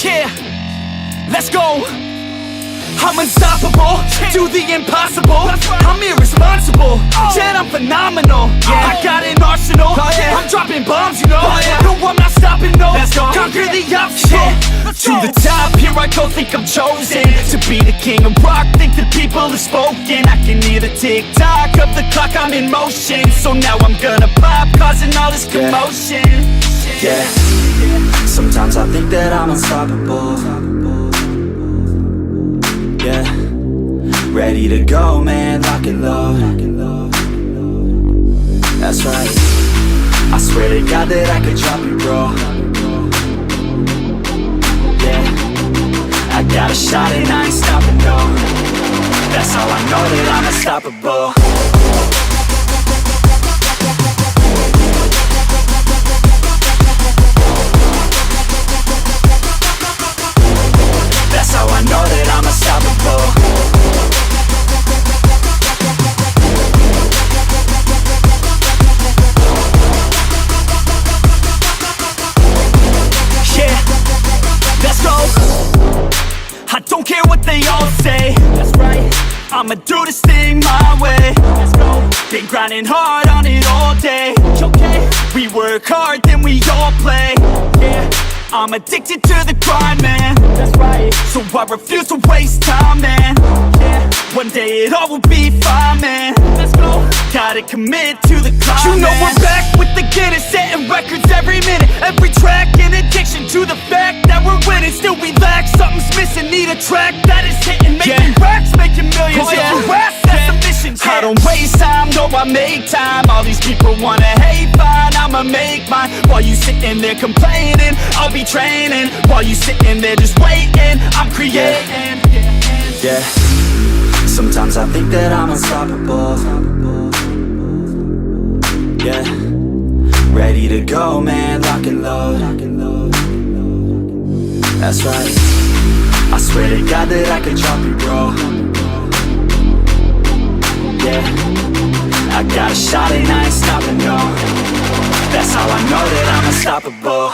Yeah, let's go. I'm unstoppable, do the impossible. I'm irresponsible, yet I'm phenomenal. I got an arsenal, I'm dropping bombs, you know. No, I'm not stopping, no. Conquer the obstacle. To the top, here I go, think I'm chosen to be the king of rock, think the people have spoken. I can hear the tick-tock of the clock, I'm in motion. So now I'm gonna pop, causing all this commotion. Yeah, sometimes I think that I'm unstoppable. Yeah, ready to go, man, lock and load. That's right, I swear to God that I could drop you, bro. Yeah, I got a shot and I ain't stopping, no. That's how I know that I'm unstoppable. That's how I know that I'm unstoppable. Yeah, let's go. I don't care what they all say. That's right, I'ma do this thing my way. Let's go. Been grinding hard on it all day. Okay, we work hard, then we all play. Yeah, I'm addicted to the grind, man. That's right, so I refuse to waste time, man. Yeah, one day it all will be fine, man. Let's go. Gotta commit to the climb. You know we're back with the Guinness, setting records every minute, every track, in addiction to the fact that we're winning. Still we lack, something's missing. Need a track that is hitting, making racks, making millions. That's the mission. I don't waste time, no, I make time. All these people wanna hate, fine, I'ma make mine. While you sitting there complaining, I'll be training. While you sitting there just waiting, I'm creating. Yeah, sometimes I think that I'm unstoppable. Yeah, ready to go, man, lock and load. That's right, I swear to God that I could drop you, bro. Yeah, I got a shot and I ain't stopping, no. That's how I know that I'm unstoppable.